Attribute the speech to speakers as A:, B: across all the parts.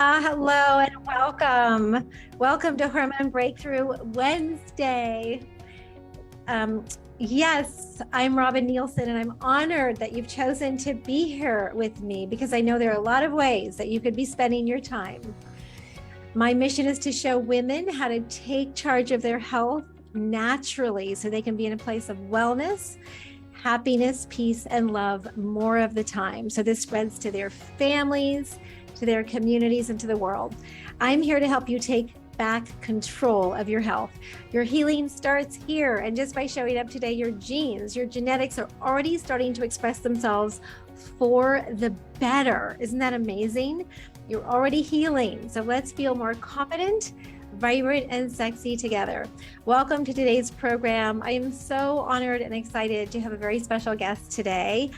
A: Hello and welcome. Welcome to Hormone Breakthrough Wednesday. Um, yes, I'm Robin Nielsen, and I'm honored that you've chosen to be here with me because I know there are a lot of ways that you could be spending your time. My mission is to show women how to take charge of their health naturally so they can be in a place of wellness, happiness, peace, and love more of the time. So this spreads to their families, to their communities, and to the world. I'm here to help you take back control of your health. Your healing starts here. And just by showing up today, your genes, your genetics are already starting to express themselves for the better. Isn't that amazing? You're already healing. So let's feel more confident, vibrant, and sexy together. Welcome to today's program. I am so honored and excited to have a very special guest today.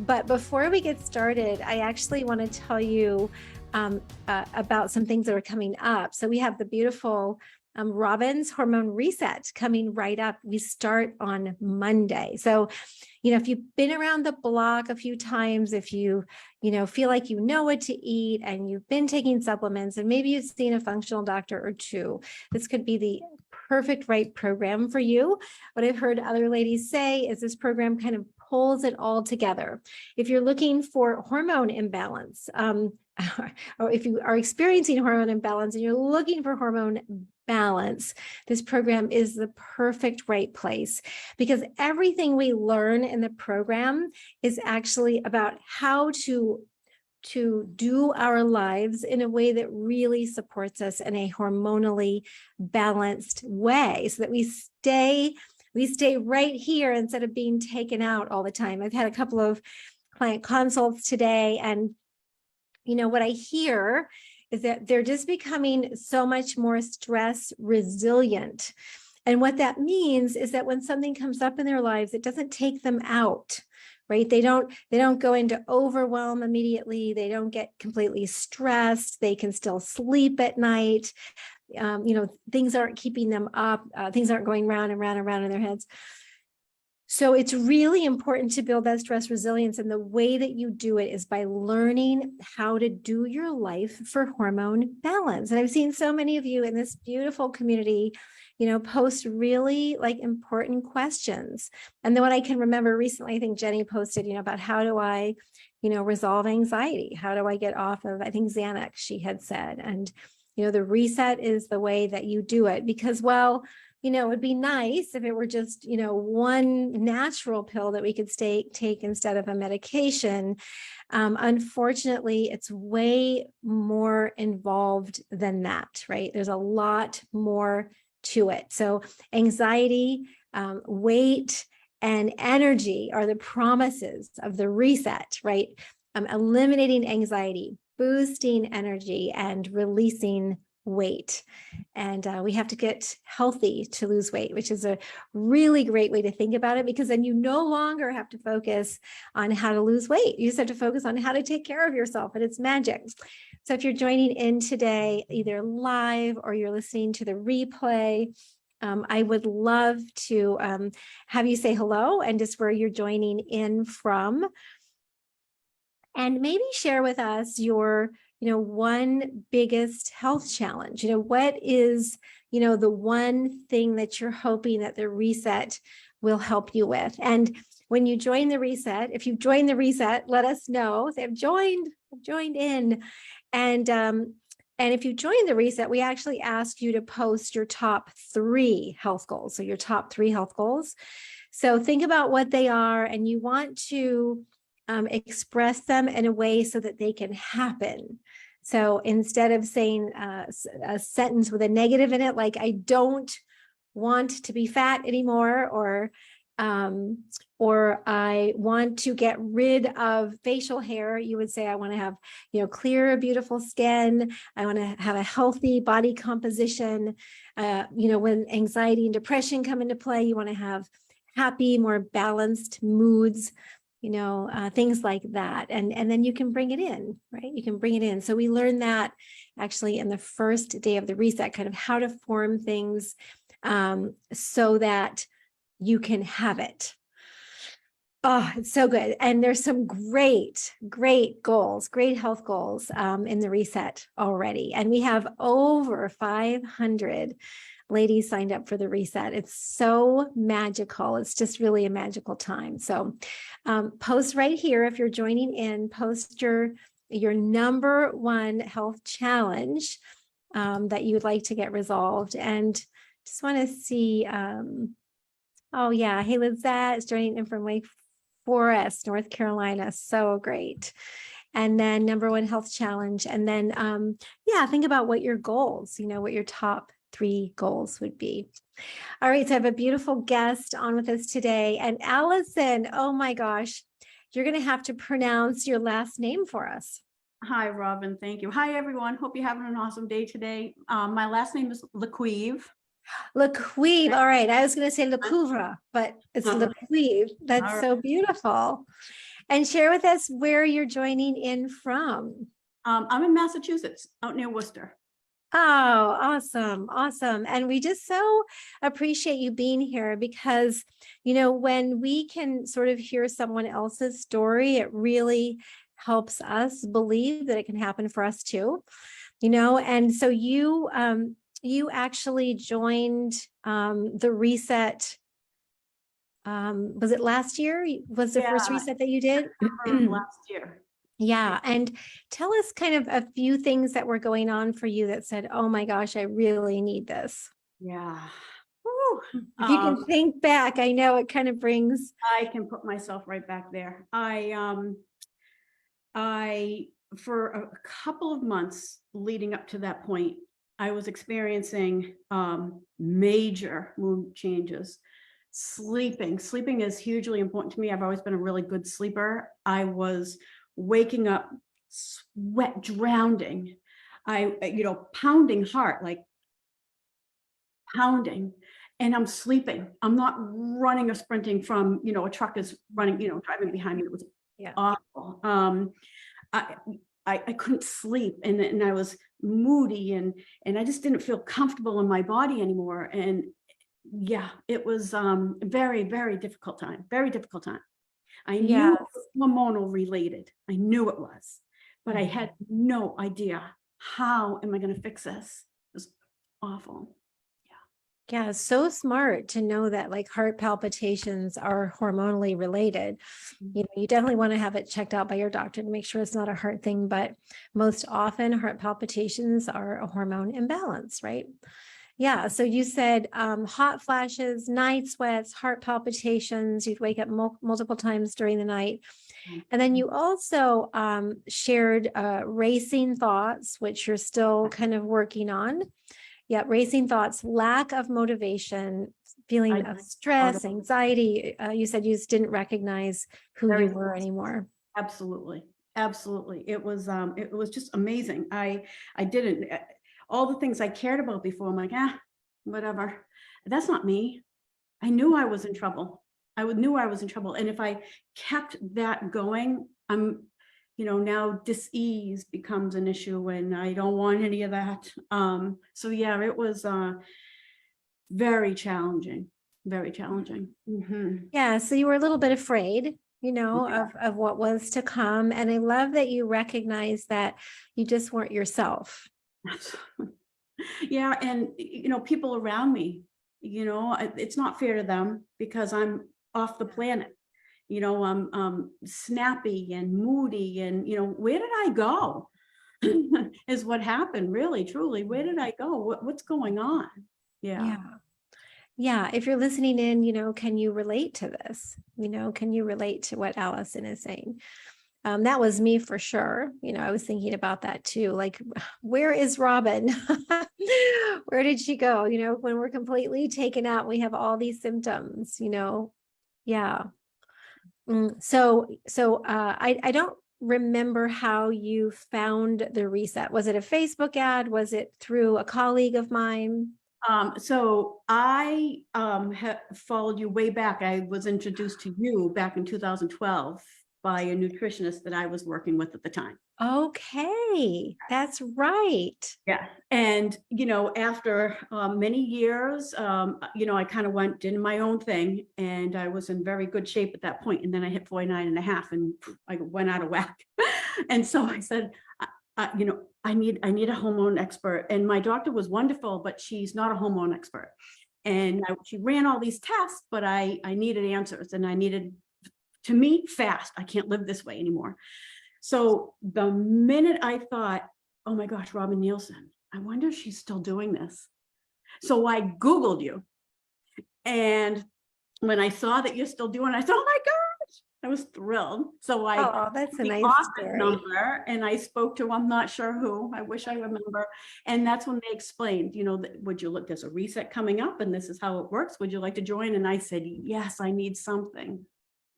A: But before we get started, I actually want to tell you about some things that are coming up. So we have the beautiful Robin's Hormone Reset coming right up. We start on Monday. So, if you've been around the block a few times, if you feel like you know what to eat and you've been taking supplements and maybe you've seen a functional doctor or two, this could be the perfect right program for you. What I've heard other ladies say is this program kind of pulls it all together. If you're looking for hormone imbalance, or if you are experiencing hormone imbalance and you're looking for hormone balance, this program is the perfect right place because everything we learn in the program is actually about how to do our lives in a way that really supports us in a hormonally balanced way so that we stay right here instead of being taken out all the time. I've had a couple of client consults today, and what I hear is that they're just becoming so much more stress resilient. And what that means is that when something comes up in their lives, it doesn't take them out, right? They don't go into overwhelm immediately. They don't get completely stressed. They can still sleep at night. Things aren't keeping them up. Things aren't going round and round and round in their heads. So it's really important to build that stress resilience. And the way that you do it is by learning how to do your life for hormone balance. And I've seen so many of you in this beautiful community, post really important questions. And then what I can remember recently, I think Jenny posted, about how do I, resolve anxiety? How do I get off of, I think Xanax, she had said. And, the reset is the way that you do it because, it would be nice if it were just, one natural pill that we could take instead of a medication. Unfortunately, it's way more involved than that, right? There's a lot more to it. So anxiety, weight, and energy are the promises of the reset, right? Eliminating anxiety, boosting energy, and releasing weight. And we have to get healthy to lose weight, which is a really great way to think about it, because then you no longer have to focus on how to lose weight. You just have to focus on how to take care of yourself, and it's magic. So if you're joining in today, either live or you're listening to the replay, I would love to have you say hello and just where you're joining in from. And maybe share with us your one biggest health challenge. What is, the one thing that you're hoping that the reset will help you with? And when you join the reset, if you've joined the reset, let us know. Say, I've joined in. And if you join the reset, we actually ask you to post your top 3 health goals. So your top 3 health goals. So think about what they are, and you want to express them in a way so that they can happen. So instead of saying a sentence with a negative in it, like I don't want to be fat anymore, or I want to get rid of facial hair, you would say, I want to have, clear, beautiful skin. I want to have a healthy body composition. When anxiety and depression come into play, you want to have happy, more balanced moods. Things like that. And then you can bring it in, right? You can bring it in. So we learned that actually in the first day of the reset, kind of how to form things so that you can have it. Oh, it's so good. And there's some great, great goals, great health goals in the reset already. And we have over 500 ladies signed up for the reset. It's so magical. It's just really a magical time. So post right here if you're joining in, post your number one health challenge that you would like to get resolved. And just want to see, oh yeah, hey, Lizette is joining in from Wake Forest, North Carolina. So great. And then number one health challenge. And then, yeah, think about what your goals, what your top 3 goals would be. All right. So I have a beautiful guest on with us today. And Allison, oh my gosh, you're going to have to pronounce your last name for us.
B: Hi, Robin. Thank you. Hi, everyone. Hope you're having an awesome day today. My last name is Lequive.
A: Lequive. All right. I was going to say Lecouvre, but it's Lequive. That's so beautiful. And share with us where you're joining in from.
B: I'm in Massachusetts, out near Worcester.
A: Oh, awesome. Awesome. And we just so appreciate you being here because, when we can sort of hear someone else's story, it really helps us believe that it can happen for us too, and so you actually joined the reset. Was it last year? Was the first reset that you did?
B: Last year.
A: Yeah. And tell us kind of a few things that were going on for you that said, oh my gosh, I really need this.
B: Yeah.
A: If you can think back, I know it kind of brings.
B: I can put myself right back there. I for a couple of months leading up to that point, I was experiencing major mood changes. Sleeping is hugely important to me. I've always been a really good sleeper. I was waking up, sweat drowning. Pounding heart, like pounding, and I'm sleeping. I'm not running or sprinting from, a truck is running, driving behind me. It was awful. I couldn't sleep, and I was moody, and I just didn't feel comfortable in my body anymore. And yeah, it was very, very difficult time. Very difficult time. I knew it was hormonal related. I knew it was, but I had no idea how am I going to fix this. It was awful.
A: Yeah, so smart to know that like heart palpitations are hormonally related. You definitely want to have it checked out by your doctor to make sure it's not a heart thing, but most often heart palpitations are a hormone imbalance, right? Yeah. So you said hot flashes, night sweats, heart palpitations, you'd wake up multiple times during the night. And then you also shared racing thoughts, which you're still kind of working on. Yeah, racing thoughts, lack of motivation, feeling of stress, anxiety. You said you just didn't recognize who you were anymore.
B: Absolutely. It was just amazing. I didn't, all the things I cared about before, I'm like, whatever. That's not me. I knew I was in trouble. knew I was in trouble. And if I kept that going, I'm, now dis-ease becomes an issue, and I don't want any of that. So yeah, it was very challenging, very challenging.
A: Yeah. So you were a little bit afraid, of what was to come. And I love that you recognize that you just weren't yourself.
B: Yeah. And, people around me, it's not fair to them because I'm off the planet. I'm snappy and moody, and, where did I go? Is what happened, really, truly. Where did I go? What's going on?
A: Yeah. If you're listening in, can you relate to this? Can you relate to what Allison is saying? That was me for sure. I was thinking about that too. Like, where is Robin? Where did she go? When we're completely taken out, we have all these symptoms, yeah. So I don't remember how you found the reset. Was it a Facebook ad? Was it through a colleague of mine?
B: So I have followed you way back. I was introduced to you back in 2012 by a nutritionist that I was working with at the time.
A: Okay, that's right.
B: Yeah. And, after many years, I kind of did my own thing, and I was in very good shape at that point. And then I hit 49 and a half and I went out of whack. And so I said, I need a hormone expert. And my doctor was wonderful, but she's not a hormone expert. And she ran all these tests, but I needed answers, and I needed, to me, fast. I can't live this way anymore. So the minute I thought, oh my gosh, Robin Nielsen, I wonder if she's still doing this. So I Googled you. And when I saw that you're still doing it, I thought, oh my gosh, I was thrilled. So
A: That's a
B: the
A: nice
B: office
A: story.
B: number, and I spoke to, I'm not sure who, I wish I remember. And that's when they explained, would you look, there's a reset coming up and this is how it works. Would you like to join? And I said, yes, I need something.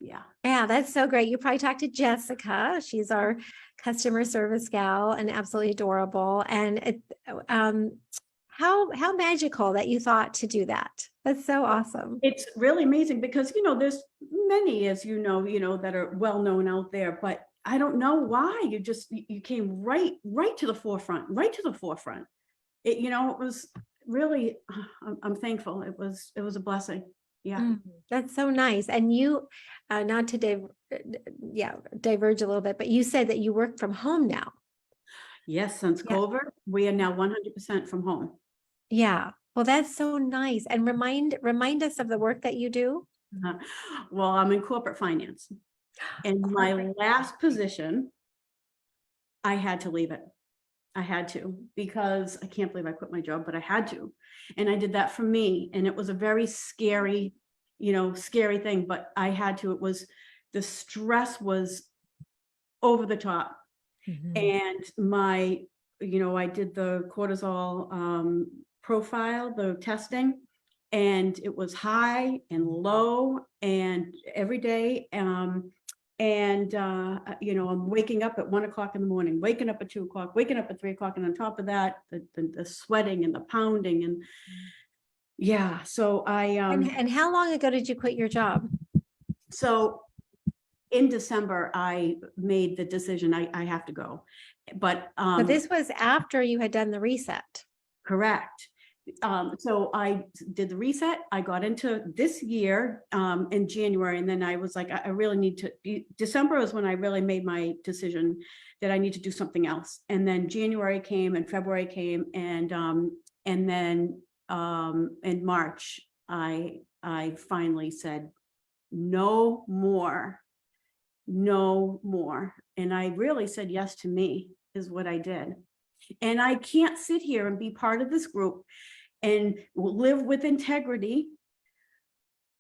A: Yeah, that's so great. You probably talked to Jessica. She's our customer service gal and absolutely adorable. And how magical that you thought to do that. That's so awesome.
B: It's really amazing because, there's many, as that are well known out there, but I don't know why you came right to the forefront, It, it was really, I'm thankful. It was a blessing. Yeah.
A: That's so nice. And you, not to diverge a little bit, but you said that you work from home now.
B: Yes, since COVID, we are now 100% from home.
A: Yeah. Well, that's so nice. And remind us of the work that you do.
B: Well, I'm in corporate finance. And my last position, I had to leave it. I had to, because I can't believe I quit my job, but I had to. And I did that for me. And it was a very scary thing, but I had to. The stress was over the top. And I did the cortisol profile, the testing, and it was high and low and every day. I'm waking up at 1 o'clock in the morning, waking up at 2 o'clock, waking up at 3 o'clock. And on top of that, the sweating and the pounding and so
A: and how long ago did you quit your job?
B: So in December, I made the decision I have to go. But
A: this was after you had done the reset.
B: Correct. So I did the reset. I got into this year in January, and then I was like, I really need to. December was when I really made my decision that I need to do something else. And then January came, and February came, and then in March, I finally said, no more, and I really said yes to me is what I did. And I can't sit here and be part of this group and live with integrity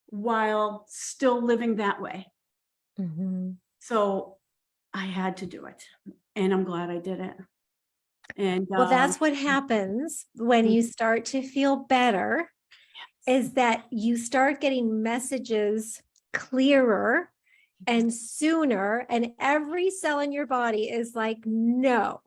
B: while still living that way. So I had to do it, and I'm glad I did it. And
A: well, that's what happens when you start to feel better, is that you start getting messages clearer and sooner, and every cell in your body is like, no.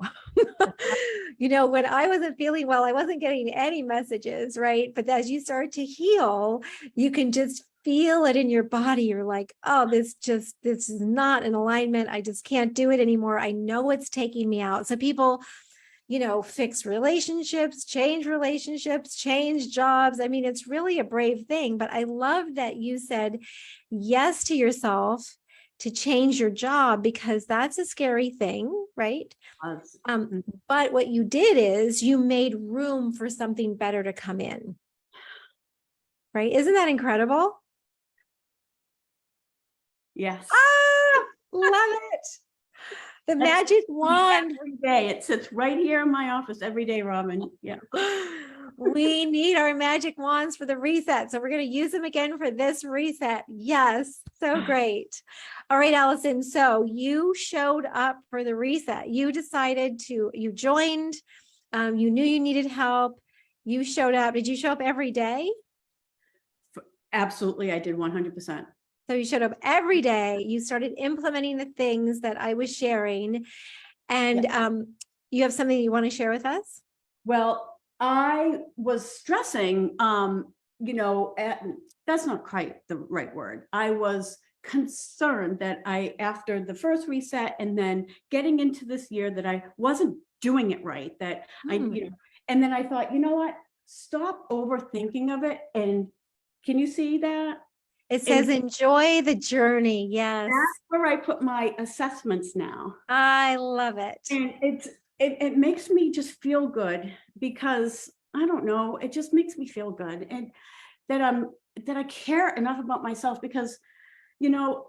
A: When I wasn't feeling well, I wasn't getting any messages, right? But as you start to heal, you can just feel it in your body. You're like, oh, this is not in alignment. I just can't do it anymore. I know it's taking me out. So people, fix relationships, change jobs. I mean, it's really a brave thing, but I love that you said yes to yourself to change your job, because that's a scary thing, right? But what you did is you made room for something better to come in, right? Isn't that incredible?
B: Yes.
A: Love it. The magic wand.
B: Every day. It sits right here in my office every day, Robin. Yeah.
A: We need our magic wands for the reset. So we're going to use them again for this reset. Yes. So great. All right, Allison. So you showed up for the reset. You joined, you knew you needed help. You showed up. Did you show up every day?
B: Absolutely. I did 100%.
A: So you showed up every day. You started implementing the things that I was sharing. And you have something you want to share with us?
B: Well, I was stressing, that's not quite the right word. I was concerned that after the first reset and then getting into this year, that I wasn't doing it right, that and then I thought, you know what, stop overthinking of it. And can you see that?
A: It says, enjoy the journey. Yes.
B: That's where I put my assessments now.
A: I love it.
B: And it makes me just feel good, because I don't know, it just makes me feel good. And that I care enough about myself, because, you know,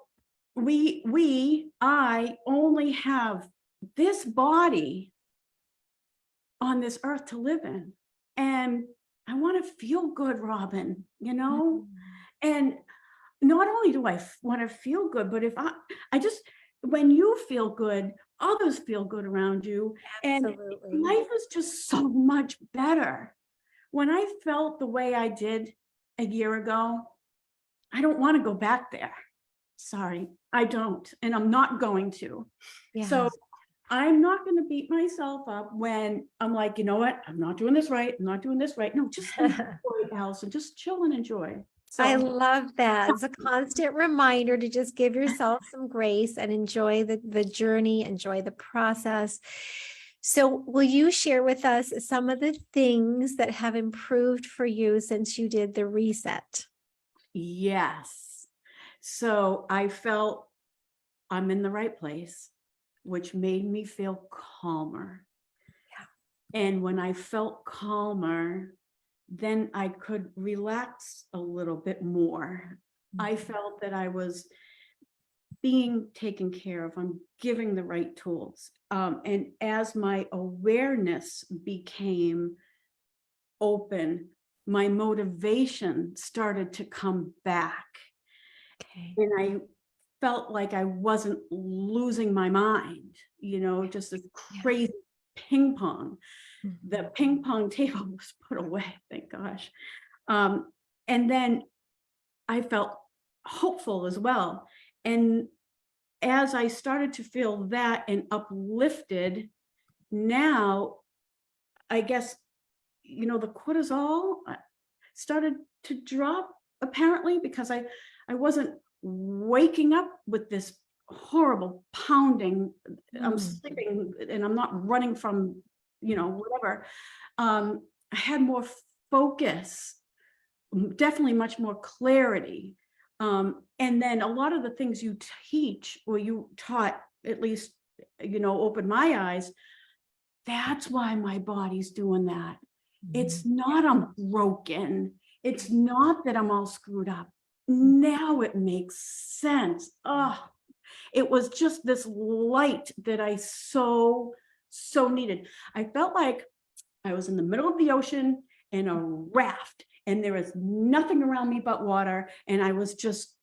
B: I only have this body on this earth to live in. And I want to feel good, Robin, you know? And not only do I want to feel good, but if I just, when you feel good, others feel good around you.
A: Absolutely.
B: And life is just so much better. When I felt the way I did a year ago, I don't want to go back there. Sorry, I don't. And I'm not going to. Yeah. So I'm not going to beat myself up when I'm like, you know what? I'm not doing this right. I'm not doing this right. No, just enjoy, Allison. Just chill and enjoy. So
A: I love that. It's a constant reminder to just give yourself some grace and enjoy the journey, enjoy the process. So will you share with us some of the things that have improved for you since you did the reset?
B: Yes. So I felt I'm in the right place, which made me feel calmer. Yeah. And when I felt calmer, then I could relax a little bit more. I felt that I was being taken care of. I'm giving the right tools. And as my awareness became open, my motivation started to come back. Okay. And I felt like I wasn't losing my mind, you know, just this crazy ping pong. The ping pong table was put away, thank gosh. And then I felt hopeful as well. And as I started to feel that and uplifted, now, I guess, you know, the cortisol started to drop, apparently, because I wasn't waking up with this horrible pounding. I'm sleeping and I'm not running from, you know, whatever. I had more focus, definitely much more clarity. And then a lot of the things you teach, or you taught, at least, you know, opened my eyes. That's why my body's doing that. It's not I'm broken. It's not that I'm all screwed up. Now it makes sense. Oh, it was just this light that I so needed. I felt like I was in the middle of the ocean in a raft, and there was nothing around me but water, and I was just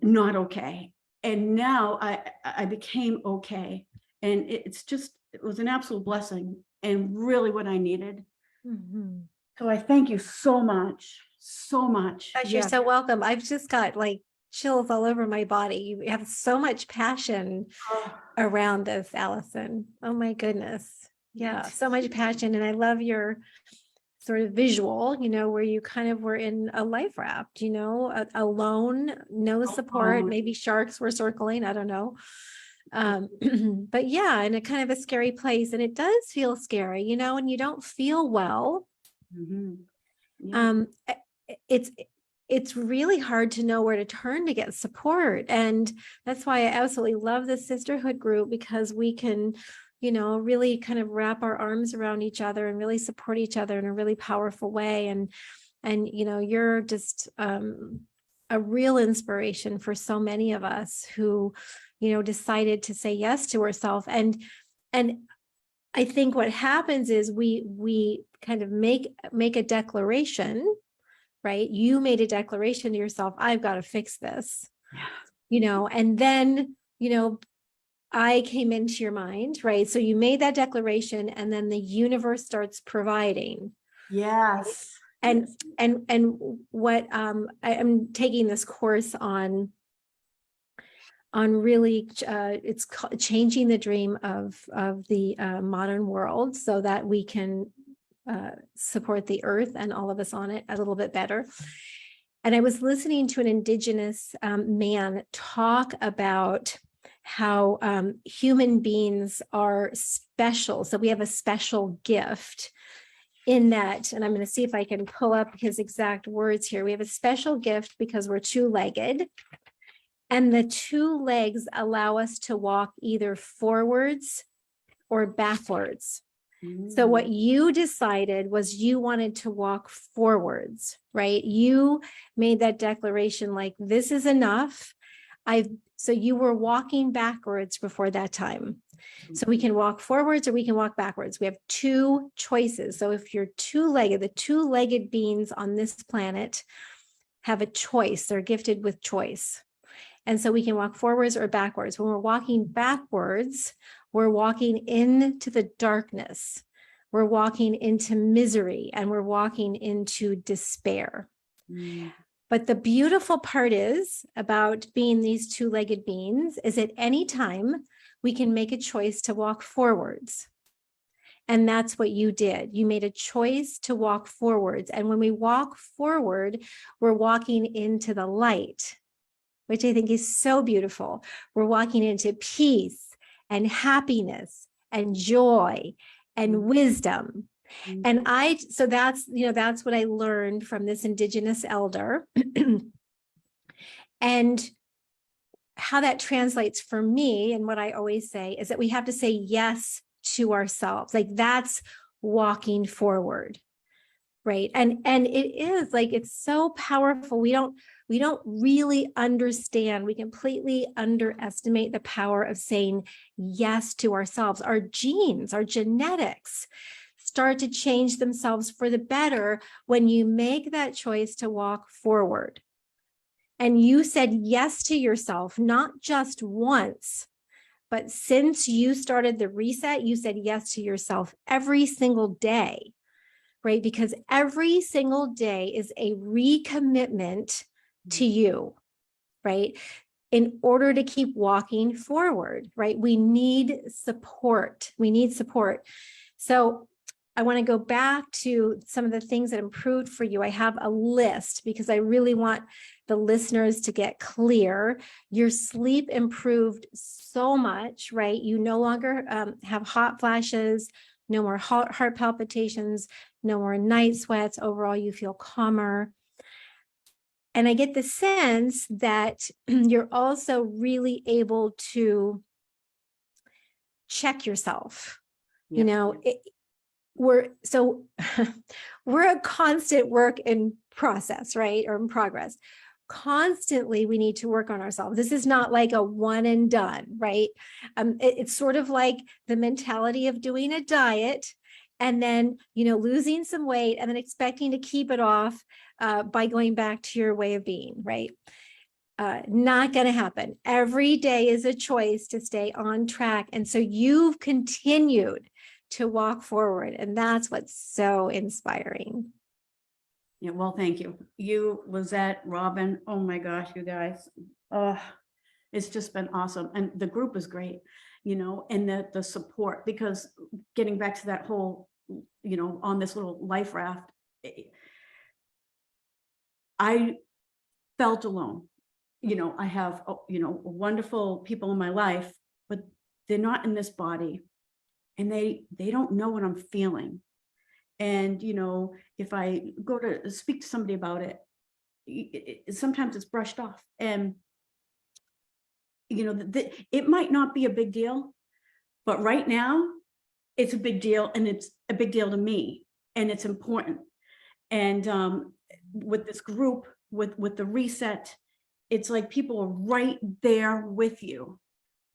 B: not okay. And now I became okay. And it was an absolute blessing and really what I needed. So I thank you so much, so much.
A: Gosh, you're so welcome. I've just got like chills all over my body. You have so much passion around this, Allison. Oh my goodness. Yeah, so much passion. And I love your sort of visual, you know, where you kind of were in a life raft, you know, alone, no support. Maybe sharks were circling, I don't know. But yeah, in a kind of a scary place. And it does feel scary, you know, and you don't feel well. It's really hard to know where to turn to get support. And that's why I absolutely love the sisterhood group, because we can, you know, really kind of wrap our arms around each other and really support each other in a really powerful way. And, you know, you're just a real inspiration for so many of us who, you know, decided to say yes to ourselves. And I think what happens is we kind of make a declaration, right? You made a declaration to yourself, I've got to fix this, you know, and then, you know, I came into your mind, right? So you made that declaration, and then the universe starts providing.
B: Yes.
A: Right? And what I'm taking this course on really, it's changing the dream of the modern world, so that we can support the earth and all of us on it a little bit better. And I was listening to an Indigenous man talk about how human beings are special. So we have a special gift in that, and I'm going to see if I can pull up his exact words here. We have a special gift because we're two-legged, and the two legs allow us to walk either forwards or backwards. So what you decided was you wanted to walk forwards, right? You made that declaration like, this is enough. So you were walking backwards before that time. So we can walk forwards or we can walk backwards. We have two choices. So if you're two-legged, the two-legged beings on this planet have a choice. They're gifted with choice. And so we can walk forwards or backwards. When we're walking backwards, we're walking into the darkness. We're walking into misery, and we're walking into despair. But the beautiful part is about being these two-legged beings is at any time we can make a choice to walk forwards. And that's what you did. You made a choice to walk forwards. And when we walk forward, we're walking into the light, which I think is so beautiful. We're walking into peace and happiness and joy and wisdom. And so that's what I learned from this Indigenous elder and how that translates for me. And what I always say is that we have to say yes to ourselves. Like that's walking forward. Right. And it is like, it's so powerful. We don't really understand. We completely underestimate the power of saying yes to ourselves. Our genes, our genetics start to change themselves for the better when you make that choice to walk forward. And you said yes to yourself, not just once, but since you started the reset, you said yes to yourself every single day. Right? Because every single day is a recommitment to you, right? In order to keep walking forward, right? We need support. We need support. So I want to go back to some of the things that improved for you. I have a list because I really want the listeners to get clear. Your sleep improved so much, right? You no longer have hot flashes, no more heart palpitations, no more night sweats. Overall, you feel calmer. And I get the sense that you're also really able to check yourself.
B: Yeah.
A: We're a constant work in process, right? Or in progress. Constantly, we need to work on ourselves. This is not like a one and done, right? It's sort of like the mentality of doing a diet and then, losing some weight and then expecting to keep it off by going back to your way of being, right? Not going to happen. Every day is a choice to stay on track. And so you've continued to walk forward. And that's what's so inspiring.
B: Yeah, well, thank you. You, Lizette, Robin, oh my gosh, you guys. It's just been awesome. And the group is great, and the support, because getting back to that whole, on this little life raft, I felt alone. I have, wonderful people in my life, but they're not in this body and they don't know what I'm feeling. And, if I go to speak to somebody about it, sometimes it's brushed off and, it might not be a big deal, but right now it's a big deal, and it's a big deal to me, and it's important. And with this group, with the reset, it's like people are right there with you.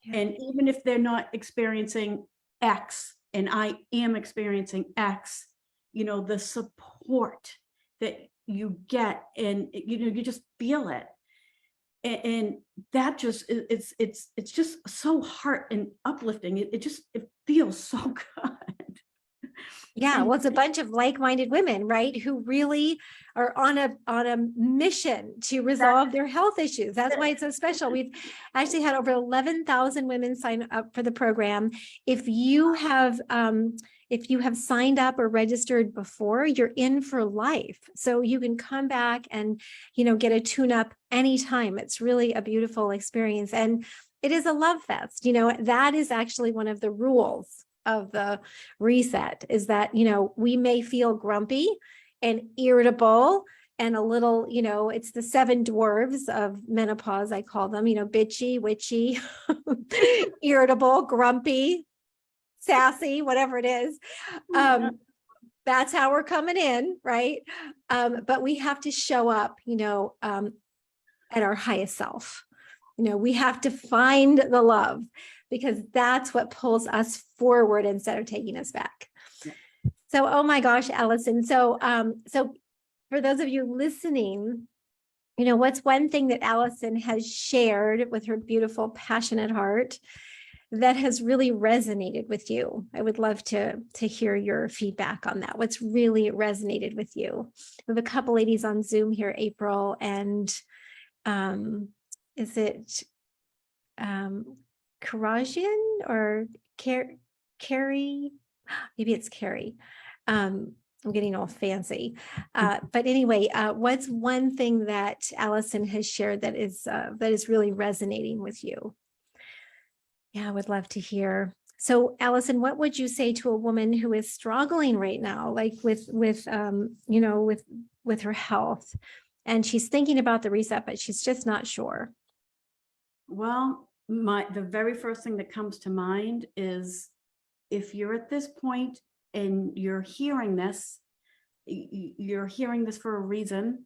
B: Yeah. And even if they're not experiencing X, and I am experiencing X, the support that you get, and you just feel it. And that just, it's just so heart and uplifting. It feels so good.
A: Yeah, well, it's a bunch of like-minded women, right, who really are on a mission to resolve their health issues. That's why it's so special. We've actually had over 11,000 women sign up for the program. If you have if you have signed up or registered before, you're in for life. So you can come back and, get a tune-up anytime. It's really a beautiful experience. And it is a love fest. That is actually one of the rules of the reset, is that, we may feel grumpy and irritable and a little, it's the 7 dwarves of menopause, I call them, bitchy, witchy, irritable, grumpy, sassy, whatever it is. That's how we're coming in, right? But we have to show up, at our highest self. We have to find the love, because that's what pulls us forward instead of taking us back. So, oh my gosh, Allison. So for those of you listening, what's one thing that Allison has shared with her beautiful, passionate heart that has really resonated with you? I would love to hear your feedback on that. What's really resonated with you? We have a couple ladies on Zoom here, April, and is it Karajian or Carrie? Maybe it's Carrie. I'm getting all fancy. But anyway, what's one thing that Allison has shared that is really resonating with you? Yeah, I would love to hear. So Allison, what would you say to a woman who is struggling right now, like with her health, and she's thinking about the reset, but she's just not sure?
B: Well, the very first thing that comes to mind is, if you're at this point and you're hearing this for a reason.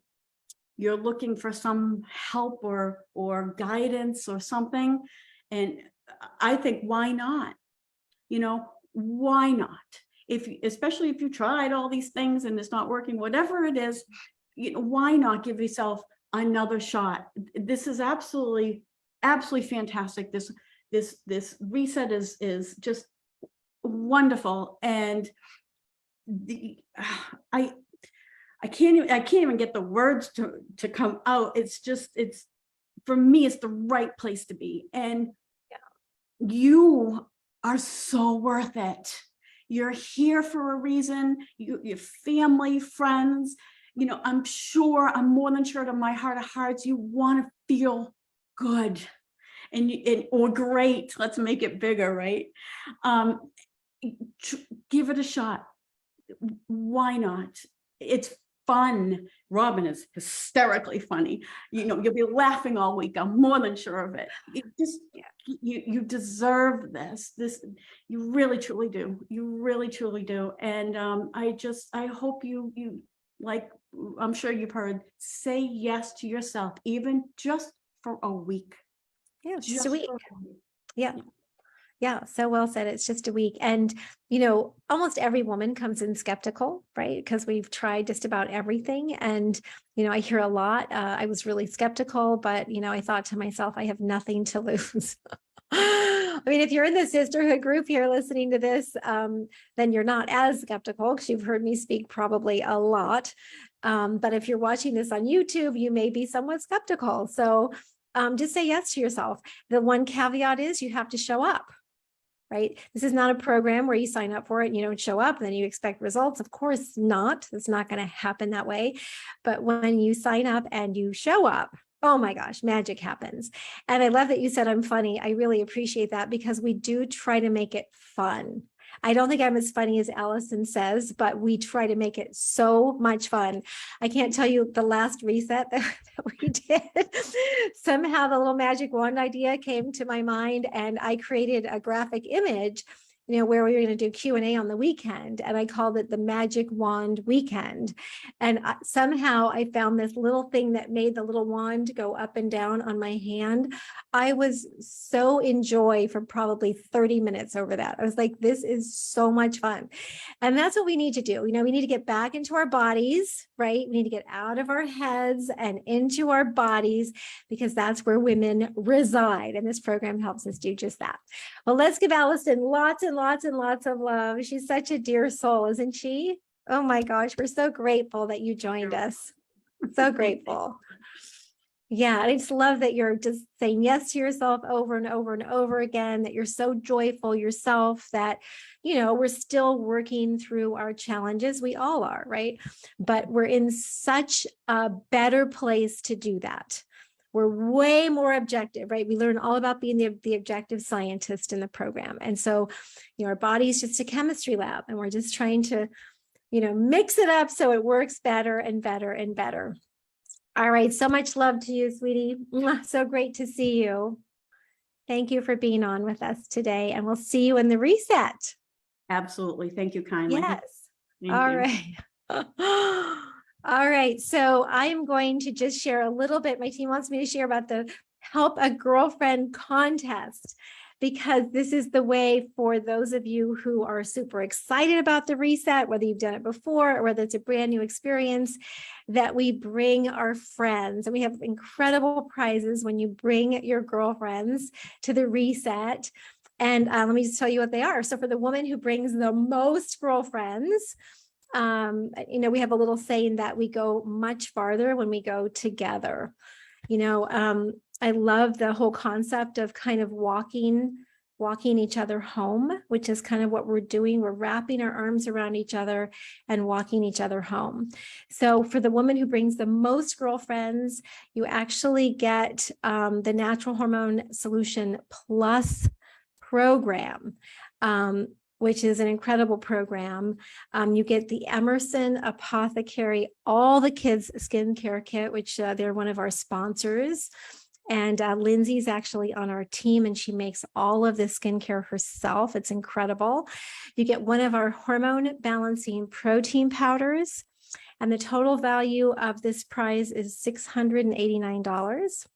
B: You're looking for some help or guidance or something. And I think, why not? Why not? Especially if you tried all these things and it's not working, whatever it is, why not give yourself another shot? This is absolutely fantastic. This reset is just wonderful. And I can't even get the words to come out. It's for me, it's the right place to be. And you are so worth it. You're here for a reason. Your family, friends, I'm more than sure, to my heart of hearts, you want to feel good or great. Let's make it bigger, right? Give it a shot. Why not? It's fun. Robin is hysterically funny. You'll be laughing all week. I'm more than sure of it. You deserve this. You really truly do. You really truly do. And I hope you like, I'm sure you've heard, say yes to yourself, even just for a week.
A: Yeah, just a week. Yeah. Yeah, so well said. It's just a week. And, almost every woman comes in skeptical, right? Because we've tried just about everything. And, I hear a lot. I was really skeptical, but, I thought to myself, I have nothing to lose. I mean, if you're in the sisterhood group here listening to this, then you're not as skeptical, because you've heard me speak probably a lot. But if you're watching this on YouTube, you may be somewhat skeptical. So just say yes to yourself. The one caveat is you have to show up. Right? This is not a program where you sign up for it and you don't show up, and then you expect results. Of course not. It's not going to happen that way. But when you sign up and you show up, oh my gosh, magic happens. And I love that you said I'm funny. I really appreciate that, because we do try to make it fun. I don't think I'm as funny as Allison says, but we try to make it so much fun. I can't tell you the last reset that we did. Somehow the little magic wand idea came to my mind, and I created a graphic image, where we were going to do Q&A on the weekend. And I called it the Magic Wand Weekend. And somehow I found this little thing that made the little wand go up and down on my hand. I was so in joy for probably 30 minutes over that. I was like, this is so much fun. And that's what we need to do. We need to get back into our bodies, right? We need to get out of our heads and into our bodies, because that's where women reside. And this program helps us do just that. Well, let's give Allison lots and lots and lots of love. She's such a dear soul, isn't she? Oh my gosh, we're so grateful that you joined us. So grateful. Yeah, and I just love that you're just saying yes to yourself over and over and over again, that you're so joyful yourself, that, we're still working through our challenges. We all are, right? But we're in such a better place to do that. We're way more objective, right? We learn all about being the objective scientist in the program. And so, our body is just a chemistry lab, and we're just trying to, mix it up so it works better and better and better. All right. So much love to you, sweetie. Mwah, so great to see you. Thank you for being on with us today. And we'll see you in the reset.
B: Absolutely. Thank you kindly.
A: Yes.
B: Thank
A: All
B: you.
A: right. All right. So I'm going to just share a little bit. My team wants me to share about the Help a Girlfriend contest, because this is the way for those of you who are super excited about the reset, whether you've done it before or whether it's a brand new experience, that we bring our friends. And we have incredible prizes when you bring your girlfriends to the reset. And let me just tell you what they are. So for the woman who brings the most girlfriends, we have a little saying that we go much farther when we go together. I love the whole concept of kind of walking each other home, which is kind of what we're doing. We're wrapping our arms around each other and walking each other home. So for the woman who brings the most girlfriends, you actually get the Natural Hormone Solution Plus program, which is an incredible program. You get the Emerson Apothecary All the Kids Skincare Kit, which they're one of our sponsors. And Lindsay's actually on our team, and she makes all of the skincare herself. It's incredible. You get one of our hormone balancing protein powders, and the total value of this prize is $689.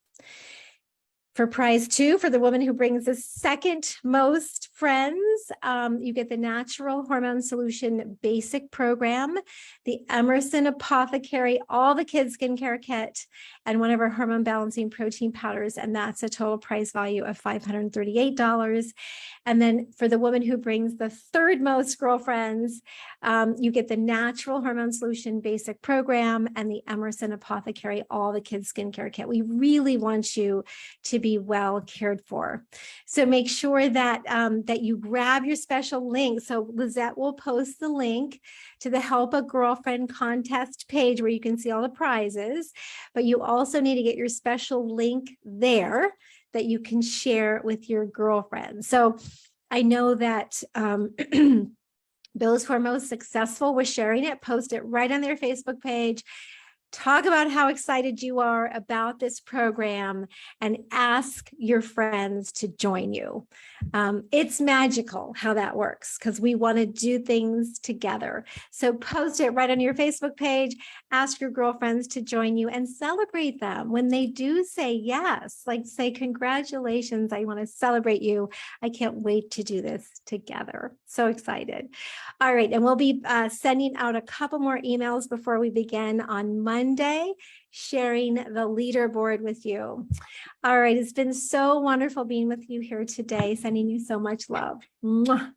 A: For prize 2, for the woman who brings the second most friends, you get the Natural Hormone Solution Basic Program, the Emerson Apothecary All the Kids Skincare Kit, and one of our hormone balancing protein powders. And that's a total price value of $538. And then for the woman who brings the third most girlfriends, you get the Natural Hormone Solution Basic Program and the Emerson Apothecary All the Kids Skincare Kit. We really want you to be well cared for. So make sure that that you grab your special link. So Lizette will post the link to the Help a Girlfriend contest page where you can see all the prizes, but you also need to get your special link there that you can share with your girlfriends. So I know that those who are most successful with sharing it, post it right on their Facebook page. Talk about how excited you are about this program and ask your friends to join you. It's magical how that works, because we want to do things together. So post it right on your Facebook page, ask your girlfriends to join you, and celebrate them when they do say yes. Like, say, congratulations, I want to celebrate you. I can't wait to do this together. So excited. All right, and we'll be sending out a couple more emails before we begin on Monday, sharing the leaderboard with you. All right, it's been so wonderful being with you here today, sending you so much love. Mwah.